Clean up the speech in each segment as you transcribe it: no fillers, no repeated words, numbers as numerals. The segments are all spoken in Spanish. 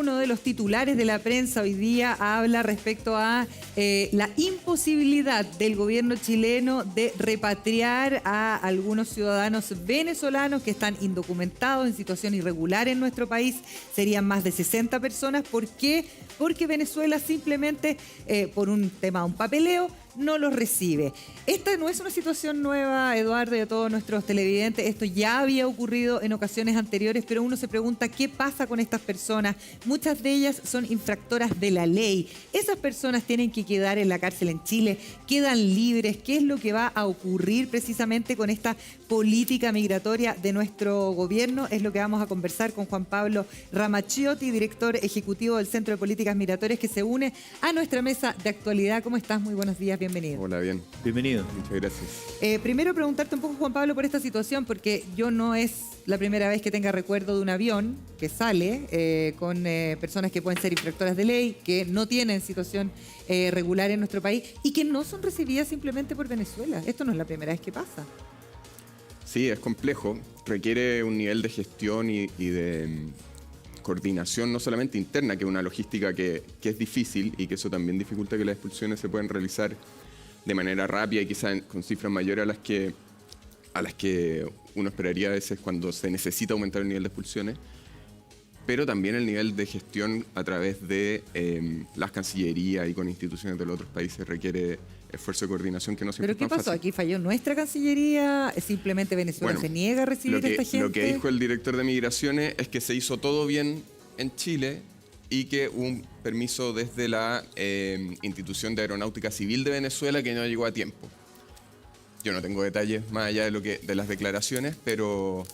uno de los titulares de la prensa hoy día habla respecto a la imposibilidad del gobierno chileno de repatriar a algunos ciudadanos venezolanos que están indocumentados en situación irregular en nuestro país. Serían más de 60 personas. ¿Por qué? Porque Venezuela simplemente, por un tema de un papeleo, no los recibe. Esta no es una situación nueva, Eduardo, y a todos nuestros televidentes. Esto ya había ocurrido en ocasiones anteriores, pero uno se pregunta qué pasa con estas personas. Muchas de ellas son infractoras de la ley. Esas personas tienen que quedar en la cárcel en Chile, quedan libres. ¿Qué es lo que va a ocurrir precisamente con esta política migratoria de nuestro gobierno? Es lo que vamos a conversar con Juan Pablo Ramaciotti, director ejecutivo del Centro de Políticas Migratorias, que se une a nuestra mesa de actualidad. ¿Cómo estás? Muy buenos días, bienvenido. Hola, bien. Bienvenido. Muchas gracias. Primero preguntarte un poco, Juan Pablo, por esta situación, porque yo no es la primera vez que tenga recuerdo de un avión que sale con personas que pueden ser infractoras de ley, que no tienen situación regular en nuestro país y que no son recibidas simplemente por Venezuela. Esto no es la primera vez que pasa. Sí, es complejo. Requiere un nivel de gestión y de coordinación no solamente interna, que es una logística que es difícil y que eso también dificulta que las expulsiones se puedan realizar de manera rápida y quizás con cifras mayores a las que uno esperaría a veces cuando se necesita aumentar el nivel de expulsiones, pero también el nivel de gestión a través de las cancillerías y con instituciones de los otros países requiere esfuerzo de coordinación que no siempre es tan ¿Pero qué pasó? fácil. ¿Aquí falló nuestra Cancillería? ¿Simplemente Venezuela se niega a recibir a esta gente? Lo que dijo el director de Migraciones es que se hizo todo bien en Chile y que hubo un permiso desde la Institución de Aeronáutica Civil de Venezuela que no llegó a tiempo. Yo no tengo detalles más allá de las declaraciones, pero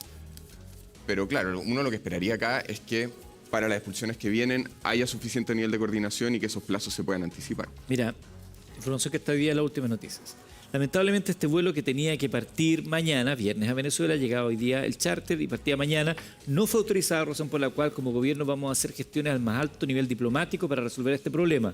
claro, uno lo que esperaría acá es que para las expulsiones que vienen haya suficiente nivel de coordinación y que esos plazos se puedan anticipar. Mira, información que está hoy día en las últimas noticias. Lamentablemente este vuelo que tenía que partir mañana, viernes a Venezuela, llegaba hoy día el charter y partía mañana, no fue autorizada, razón por la cual como gobierno vamos a hacer gestiones al más alto nivel diplomático para resolver este problema.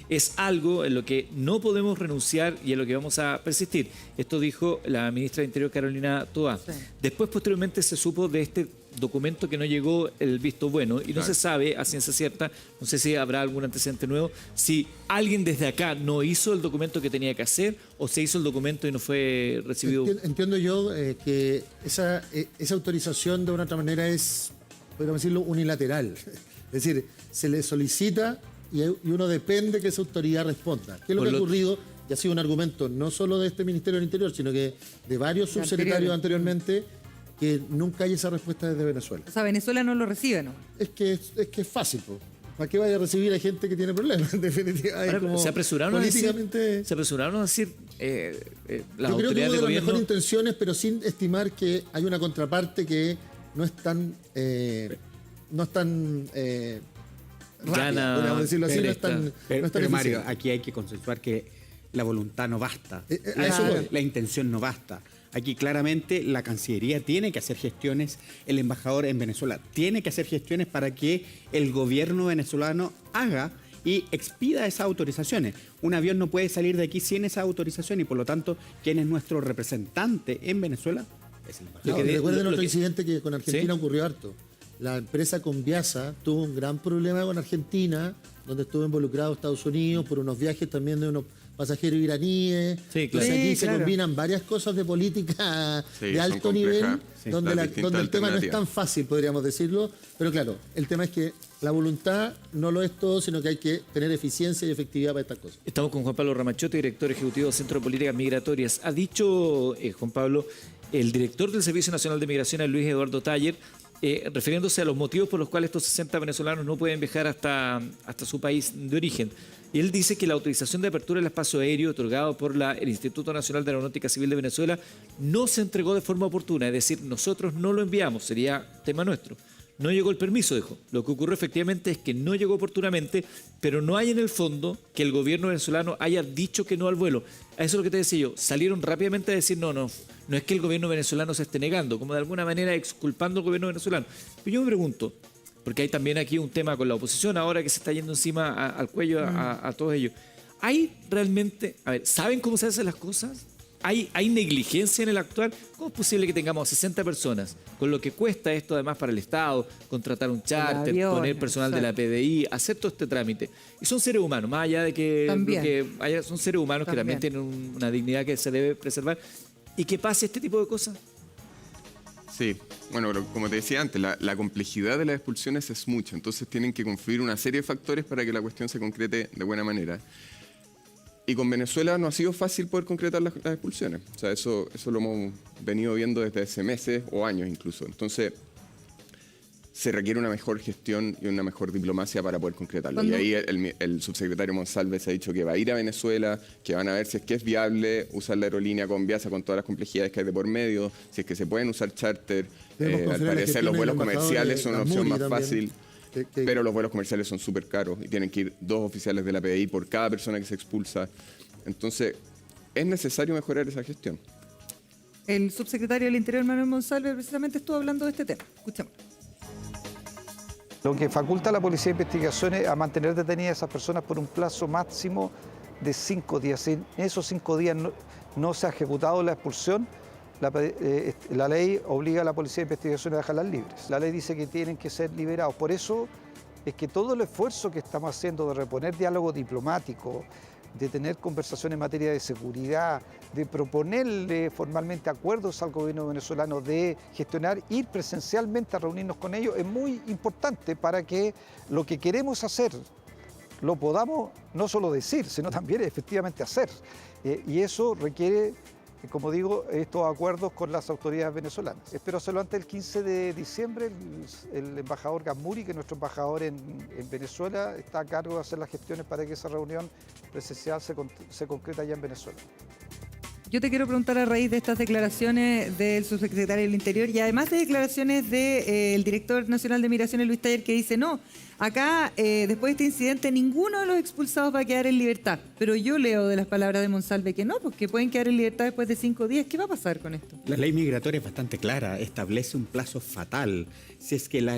Es algo en lo que no podemos renunciar y en lo que vamos a persistir. Esto dijo la ministra de Interior, Carolina Toá. Sí. Después, posteriormente, se supo de este documento que no llegó el visto bueno y no se sabe a ciencia cierta, no sé si habrá algún antecedente nuevo, si alguien desde acá no hizo el documento que tenía que hacer o se hizo el documento y no fue recibido. Entiendo yo que esa autorización de una otra manera es, podríamos decirlo, unilateral. Es decir, se le solicita y uno depende que esa autoridad responda. ¿Qué es lo que ha ocurrido? Y ha sido un argumento no solo de este Ministerio del Interior, sino que de varios subsecretarios anteriormente, que nunca hay esa respuesta desde Venezuela. O sea, Venezuela no lo recibe, ¿no? Es que es fácil, po. ¿Para qué vaya a recibir a gente que tiene problemas? En definitiva, ahora, se apresuraron políticamente... a decir las Yo creo que hubo autoridades de las gobierno... mejores intenciones, pero sin estimar que hay una contraparte que no es tan rápida, podríamos decirlo así, pero Mario, aquí hay que consensuar que la voluntad no basta, la intención no basta. Aquí claramente la Cancillería tiene que hacer gestiones, el embajador en Venezuela tiene que hacer gestiones para que el gobierno venezolano haga y expida esas autorizaciones. Un avión no puede salir de aquí sin esa autorización y por lo tanto, ¿quién es nuestro representante en Venezuela? Es el embajador. Recuerden otro incidente que con Argentina ocurrió harto. La empresa Conviasa tuvo un gran problema con Argentina, donde estuvo involucrado Estados Unidos por unos viajes también de unos pasajeros iraníes. Sí, claro. Entonces aquí se combinan varias cosas de política de alto nivel, donde el tema no es tan fácil, podríamos decirlo. Pero claro, el tema es que la voluntad no lo es todo, sino que hay que tener eficiencia y efectividad para estas cosas. Estamos con Juan Pablo Ramaciotti, director ejecutivo del Centro de Políticas Migratorias. Ha dicho, Juan Pablo, el director del Servicio Nacional de Migración, Luis Eduardo Taller, refiriéndose a los motivos por los cuales estos 60 venezolanos no pueden viajar hasta su país de origen. Y él dice que la autorización de apertura del espacio aéreo otorgado por el Instituto Nacional de Aeronáutica Civil de Venezuela no se entregó de forma oportuna, es decir, nosotros no lo enviamos, sería tema nuestro. No llegó el permiso, dijo. Lo que ocurrió efectivamente es que no llegó oportunamente, pero no hay en el fondo que el gobierno venezolano haya dicho que no al vuelo. A eso es lo que te decía yo. Salieron rápidamente a decir no es que el gobierno venezolano se esté negando, como de alguna manera exculpando al gobierno venezolano. Pero yo me pregunto, porque hay también aquí un tema con la oposición ahora que se está yendo encima al cuello a todos ellos. ¿Hay realmente, a ver, saben cómo se hacen las cosas? ¿Hay negligencia en el actuar? ¿Cómo es posible que tengamos 60 personas? Con lo que cuesta esto además para el Estado, contratar un charter, avión, poner personal de la PDI, hacer todo este trámite. Y son seres humanos, más allá de que, son seres humanos que también tienen una dignidad que se debe preservar. ¿Y que pase este tipo de cosas? Sí, bueno, pero como te decía antes, la complejidad de las expulsiones es mucha, entonces tienen que confluir una serie de factores para que la cuestión se concrete de buena manera. Y con Venezuela no ha sido fácil poder concretar las expulsiones. O sea, eso lo hemos venido viendo desde hace meses o años incluso. Entonces, se requiere una mejor gestión y una mejor diplomacia para poder concretarlo. Y ahí el subsecretario Monsalves ha dicho que va a ir a Venezuela, que van a ver si es que es viable usar la aerolínea con Viasa con todas las complejidades que hay de por medio, si es que se pueden usar charter. Al parecer los vuelos comerciales son una opción más fácil. Pero los vuelos comerciales son súper caros y tienen que ir 2 oficiales de la PDI por cada persona que se expulsa. Entonces, es necesario mejorar esa gestión. El subsecretario del Interior, Manuel Monsalve, precisamente estuvo hablando de este tema. Escuchamos. Lo que faculta a la Policía de Investigaciones a mantener detenidas a esas personas por un plazo máximo de 5 días. Si en esos 5 días no se ha ejecutado la expulsión, la ley obliga a la Policía de Investigación a dejarlas libres. La ley dice que tienen que ser liberados. Por eso es que todo el esfuerzo que estamos haciendo de reponer diálogo diplomático, de tener conversaciones en materia de seguridad, de proponerle formalmente acuerdos al gobierno venezolano, de gestionar, ir presencialmente a reunirnos con ellos, es muy importante para que lo que queremos hacer lo podamos no solo decir, sino también efectivamente hacer. Y eso requiere, como digo, estos acuerdos con las autoridades venezolanas. Espero hacerlo antes del 15 de diciembre. El embajador Gamuri, que es nuestro embajador en Venezuela, está a cargo de hacer las gestiones para que esa reunión presencial se concrete allá en Venezuela. Yo te quiero preguntar a raíz de estas declaraciones del subsecretario del Interior y además de declaraciones del director nacional de Migraciones, Luis Taller, que dice, no, acá después de este incidente ninguno de los expulsados va a quedar en libertad. Pero yo leo de las palabras de Monsalve que no, porque pueden quedar en libertad después de 5 días. ¿Qué va a pasar con esto? La ley migratoria es bastante clara, establece un plazo fatal. Si es que la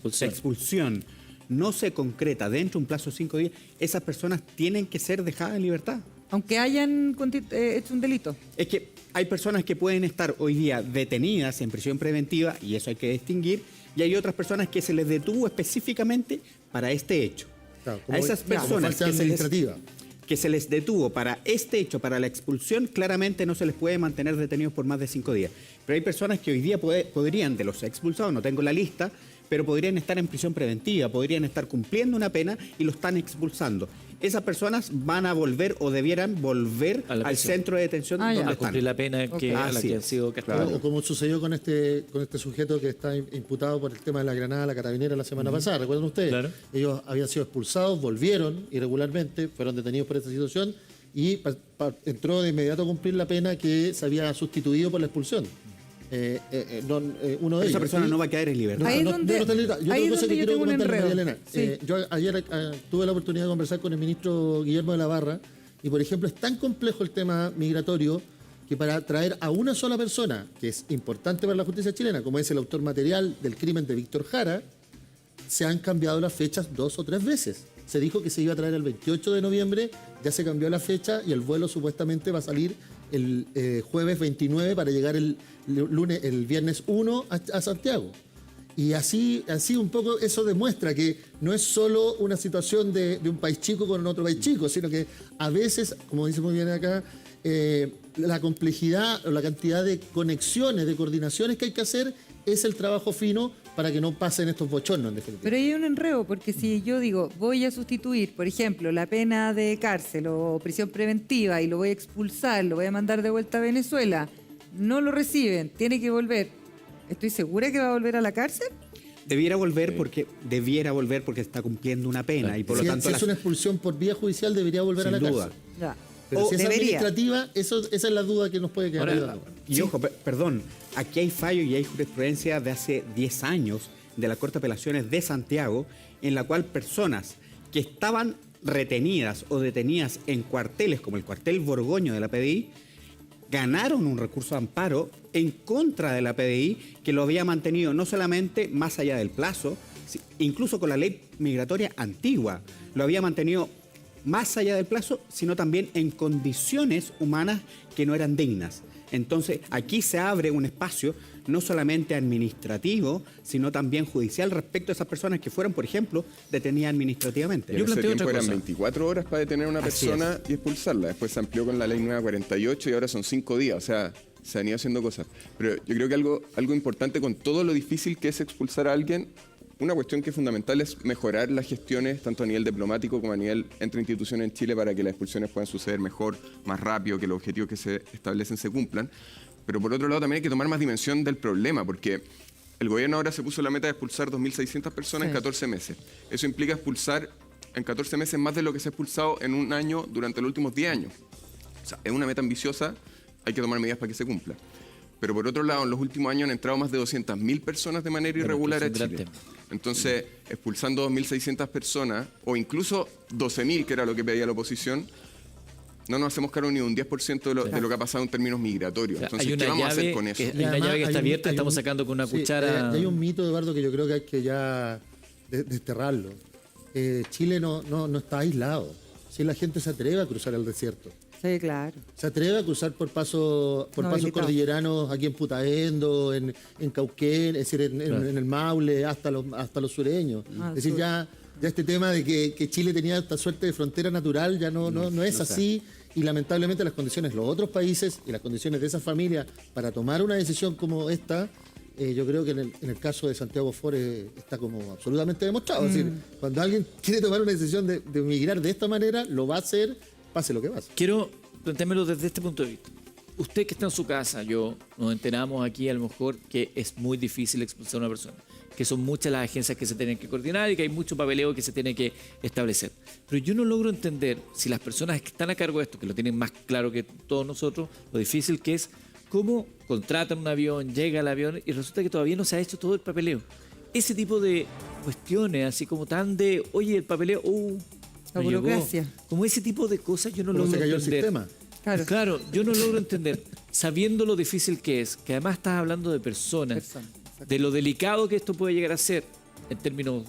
expulsión no se concreta dentro de un plazo de 5 días, esas personas tienen que ser dejadas en libertad. Aunque hayan hecho un delito. Es que hay personas que pueden estar hoy día detenidas en prisión preventiva, y eso hay que distinguir, y hay otras personas que se les detuvo específicamente para este hecho. Claro, a esas personas que se les detuvo para este hecho, para la expulsión, claramente no se les puede mantener detenidos por más de 5 días. Pero hay personas que hoy día podrían, de los expulsados, no tengo la lista, pero podrían estar en prisión preventiva, podrían estar cumpliendo una pena y lo están expulsando. Esas personas van a volver o debieran volver al centro de detención donde a están. Cumplir la pena a la que han sido castigados. Claro. Como sucedió con este sujeto que está imputado por el tema de la granada a la carabinera la semana pasada, ¿recuerdan ustedes? Claro. Ellos habían sido expulsados, volvieron irregularmente, fueron detenidos por esta situación y entró de inmediato a cumplir la pena que se había sustituido por la expulsión. Uno de esa persona no va a quedar en libertad. Ahí es donde yo tengo un enredo. Yo ayer tuve la oportunidad de conversar con el ministro Guillermo de la Barra y, por ejemplo, es tan complejo el tema migratorio que para traer a una sola persona, que es importante para la justicia chilena, como es el autor material del crimen de Víctor Jara, se han cambiado las fechas 2 o 3 veces. Se dijo que se iba a traer el 28 de noviembre, ya se cambió la fecha y el vuelo supuestamente va a salir el jueves 29 para llegar el viernes 1 a Santiago. Y así un poco eso demuestra que no es solo una situación de un país chico con otro país chico, sino que a veces, como dice muy bien acá, la complejidad o la cantidad de conexiones, de coordinaciones que hay que hacer es el trabajo fino para que no pasen estos bochornos, en definitiva. Pero hay un enredo, porque si yo digo, voy a sustituir, por ejemplo, la pena de cárcel o prisión preventiva y lo voy a expulsar, lo voy a mandar de vuelta a Venezuela, no lo reciben, tiene que volver, ¿estoy segura que va a volver a la cárcel? Debiera volver porque está cumpliendo una pena. Y por lo tanto, si es una expulsión por vía judicial, debería volver a la cárcel. Ya. Pero si es administrativa, esa es la duda que nos puede quedar. Ahora, y ojo, perdón, aquí hay fallo y hay jurisprudencia de hace 10 años de la Corte de Apelaciones de Santiago, en la cual personas que estaban retenidas o detenidas en cuarteles, como el cuartel Borgoño de la PDI, ganaron un recurso de amparo en contra de la PDI, que lo había mantenido no solamente más allá del plazo, incluso con la ley migratoria antigua, lo había mantenido más allá del plazo, sino también en condiciones humanas que no eran dignas. Entonces, aquí se abre un espacio no solamente administrativo, sino también judicial respecto a esas personas que fueron, por ejemplo, detenidas administrativamente. En ese tiempo eran 24 horas para detener a una persona y expulsarla. Después se amplió con la ley nueva 48 y ahora son 5 días. O sea, se han ido haciendo cosas. Pero yo creo que algo importante con todo lo difícil que es expulsar a alguien, una cuestión que es fundamental es mejorar las gestiones, tanto a nivel diplomático como a nivel entre instituciones en Chile, para que las expulsiones puedan suceder mejor, más rápido, que los objetivos que se establecen se cumplan. Pero por otro lado también hay que tomar más dimensión del problema, porque el gobierno ahora se puso la meta de expulsar 2.600 personas en 14 meses. Eso implica expulsar en 14 meses más de lo que se ha expulsado en un año durante los últimos 10 años. O sea, es una meta ambiciosa, hay que tomar medidas para que se cumpla. Pero por otro lado, en los últimos años han entrado más de 200.000 personas de manera irregular a Chile. Entonces, expulsando 2.600 personas, o incluso 12.000, que era lo que pedía la oposición, no nos hacemos cargo ni un 10% de lo que ha pasado en términos migratorios. O sea, entonces, ¿qué vamos a hacer con eso? Hay una llave que está abierta, estamos sacando con una cuchara. Hay un mito, Eduardo, que yo creo que hay que ya desterrarlo. Chile no está aislado. Si la gente se atreve a cruzar el desierto. Sí, claro. Se atreve a cruzar por pasos cordilleranos aquí en Putaendo, en Cauquén, es decir, en el Maule, hasta los sureños. Es decir, ya este tema de que Chile tenía esta suerte de frontera natural ya no es así. Y lamentablemente las condiciones de los otros países y las condiciones de esas familias para tomar una decisión como esta, yo creo que en el caso de Santiago Fores está como absolutamente demostrado. Es decir, cuando alguien quiere tomar una decisión de migrar de esta manera, lo va a hacer, pase lo que pase. Quiero planteármelo desde este punto de vista. Usted que está en su casa, nos enteramos aquí a lo mejor que es muy difícil expulsar a una persona, que son muchas las agencias que se tienen que coordinar y que hay mucho papeleo que se tiene que establecer. Pero yo no logro entender si las personas que están a cargo de esto, que lo tienen más claro que todos nosotros, lo difícil que es, cómo contratan un avión, llega el avión y resulta que todavía no se ha hecho todo el papeleo. Ese tipo de cuestiones, así como tan de, oye, el papeleo, la burocracia. Como ese tipo de cosas yo no logro entender. ¿Cómo se cayó el sistema? Claro, yo no logro entender, sabiendo lo difícil que es, que además estás hablando de personas, de lo delicado que esto puede llegar a ser, en términos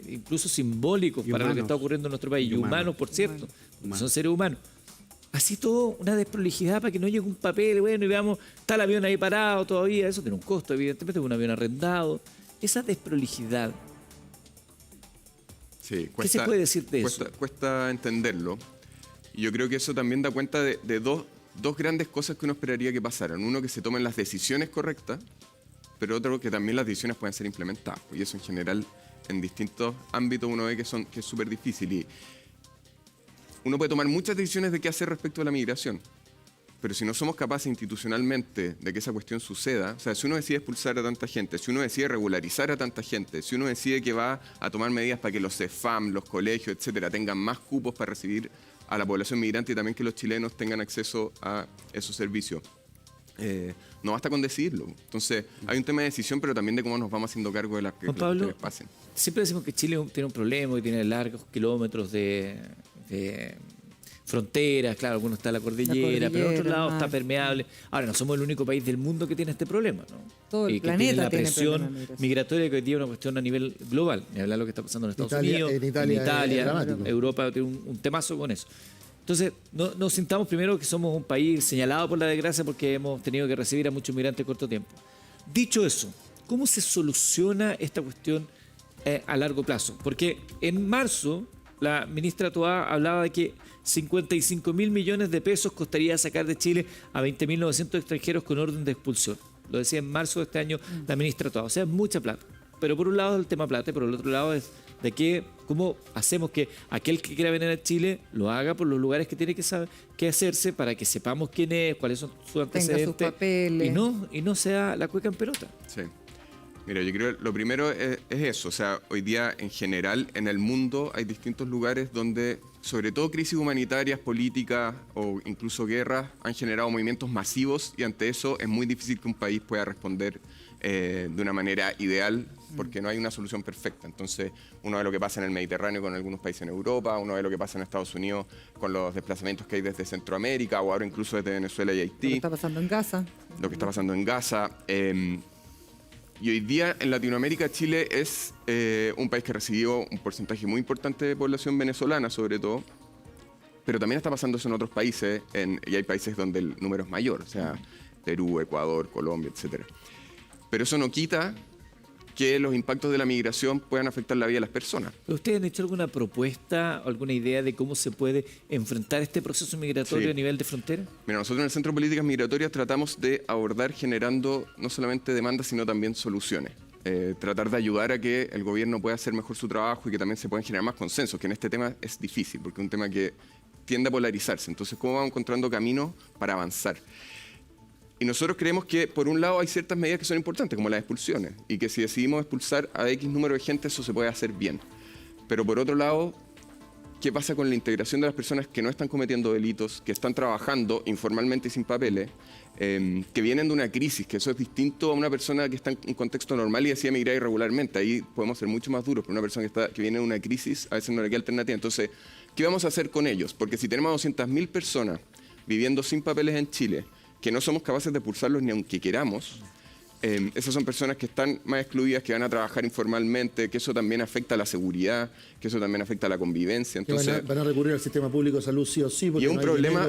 incluso simbólicos para lo que está ocurriendo en nuestro país, y humanos, por cierto, porque son seres humanos. Así todo, una desprolijidad para que no llegue un papel, bueno, y veamos, está el avión ahí parado todavía, eso tiene un costo, evidentemente, un avión arrendado. Esa desprolijidad. Sí, ¿Qué se puede decir de eso? Cuesta entenderlo. Y yo creo que eso también da cuenta de dos grandes cosas que uno esperaría que pasaran. Uno, que se tomen las decisiones correctas, pero otro, que también las decisiones puedan ser implementadas. Y eso en general, en distintos ámbitos, uno ve que es súper difícil. Y uno puede tomar muchas decisiones de qué hacer respecto a la migración. Pero si no somos capaces institucionalmente de que esa cuestión suceda, o sea, si uno decide expulsar a tanta gente, si uno decide regularizar a tanta gente, si uno decide que va a tomar medidas para que los CEFAM, los colegios, etcétera, tengan más cupos para recibir a la población migrante y también que los chilenos tengan acceso a esos servicios, no basta con decidirlo. Entonces, hay un tema de decisión, pero también de cómo nos vamos haciendo cargo de las que pasen. Siempre decimos que Chile tiene un problema y tiene largos kilómetros de fronteras, claro, algunos está la cordillera, pero en otro lado está permeable. Ahora, no somos el único país del mundo que tiene este problema, ¿no? Todo el planeta tiene la tiene presión migratoria, que hoy día es una cuestión a nivel global. Ni hablar de lo que está pasando en Estados Unidos, en Italia, Europa tiene un temazo con eso. Entonces, no sintamos primero que somos un país señalado por la desgracia porque hemos tenido que recibir a muchos migrantes en corto tiempo. Dicho eso, ¿cómo se soluciona esta cuestión a largo plazo? Porque en marzo la ministra Toá hablaba de que 55.000 millones de pesos costaría sacar de Chile a 20.900 extranjeros con orden de expulsión. Lo decía en marzo de este año la ministra Toá. O sea, es mucha plata. Pero por un lado es el tema plata, por el otro lado es de cómo hacemos que aquel que quiera venir a Chile lo haga por los lugares que tiene que hacerse para que sepamos quién es, cuáles son sus antecedentes. Tenga sus papeles. Y no sea la cueca en pelota. Sí. Mira, yo creo que lo primero es eso. O sea, hoy día en general en el mundo hay distintos lugares donde, sobre todo crisis humanitarias, políticas o incluso guerras, han generado movimientos masivos y ante eso es muy difícil que un país pueda responder de una manera ideal porque no hay una solución perfecta. Entonces, uno ve lo que pasa en el Mediterráneo con algunos países en Europa, uno ve lo que pasa en Estados Unidos con los desplazamientos que hay desde Centroamérica o ahora incluso desde Venezuela y Haití. Lo que está pasando en Gaza. Lo que está pasando en Gaza. Y hoy día en Latinoamérica Chile es un país que recibió un porcentaje muy importante de población venezolana, sobre todo, pero también está pasando eso en otros países, y hay países donde el número es mayor, o sea, Perú, Ecuador, Colombia, etc. Pero eso no quita que los impactos de la migración puedan afectar la vida de las personas. ¿Ustedes han hecho alguna propuesta, alguna idea de cómo se puede enfrentar este proceso migratorio a nivel de frontera? Mira, nosotros en el Centro de Políticas Migratorias tratamos de abordar generando no solamente demandas, sino también soluciones. Tratar de ayudar a que el gobierno pueda hacer mejor su trabajo y que también se puedan generar más consensos, que en este tema es difícil, porque es un tema que tiende a polarizarse. Entonces, ¿cómo vamos encontrando caminos para avanzar? Y nosotros creemos que, por un lado, hay ciertas medidas que son importantes, como las expulsiones, y que si decidimos expulsar a X número de gente, eso se puede hacer bien. Pero por otro lado, ¿qué pasa con la integración de las personas que no están cometiendo delitos, que están trabajando informalmente y sin papeles, que vienen de una crisis, que eso es distinto a una persona que está en un contexto normal y decide emigrar irregularmente? Ahí podemos ser mucho más duros, pero una persona que viene de una crisis a veces no le queda alternativa. Entonces, ¿qué vamos a hacer con ellos? Porque si tenemos a 200.000 personas viviendo sin papeles en Chile, que no somos capaces de expulsarlos ni aunque queramos, esas son personas que están más excluidas, que van a trabajar informalmente, que eso también afecta a la seguridad, que eso también afecta a la convivencia. Entonces, van a recurrir al sistema público de salud sí o sí. Y es un problema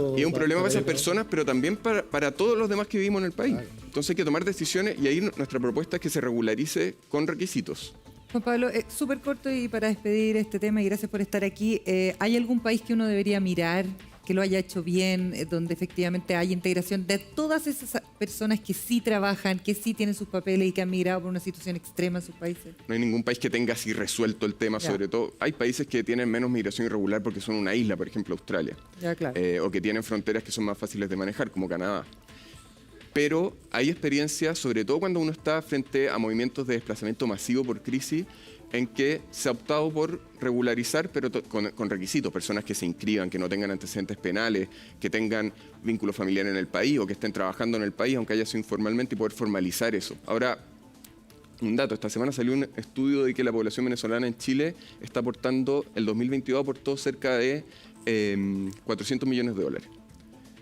para esas personas, pero también para todos los demás que vivimos en el país. Claro. Entonces hay que tomar decisiones y ahí nuestra propuesta es que se regularice con requisitos. Juan Pablo, súper corto y para despedir este tema, y gracias por estar aquí. ¿Hay algún país que uno debería mirar, que lo haya hecho bien, donde efectivamente hay integración de todas esas personas que sí trabajan, que sí tienen sus papeles y que han migrado por una situación extrema en sus países? No hay ningún país que tenga así resuelto el tema, sobre todo. Hay países que tienen menos migración irregular porque son una isla, por ejemplo, Australia. Ya, claro. O que tienen fronteras que son más fáciles de manejar, como Canadá. Pero hay experiencias, sobre todo cuando uno está frente a movimientos de desplazamiento masivo por crisis, en que se ha optado por regularizar, pero con requisitos, personas que se inscriban, que no tengan antecedentes penales, que tengan vínculo familiar en el país o que estén trabajando en el país, aunque haya sido informalmente, y poder formalizar eso. Ahora, un dato, esta semana salió un estudio de que la población venezolana en Chile está aportando, el 2022 aportó cerca de 400 millones de dólares.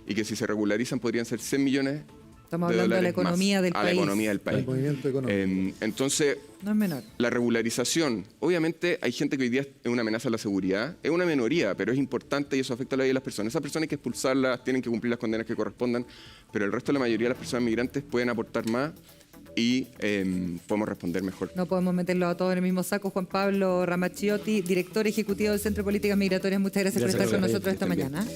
Y que si se regularizan podrían ser 100 millones. Estamos hablando de la economía del país. A la economía del país. El movimiento económico. Entonces, no es menor. La regularización, obviamente hay gente que hoy día es una amenaza a la seguridad, es una minoría, pero es importante y eso afecta a la vida de las personas. Esas personas hay que expulsarlas, tienen que cumplir las condenas que correspondan, pero el resto de la mayoría de las personas migrantes pueden aportar más y podemos responder mejor. No podemos meterlo a todos en el mismo saco. Juan Pablo Ramacchiotti, director ejecutivo del Centro de Políticas Migratorias, muchas gracias por estar con nosotros esta mañana.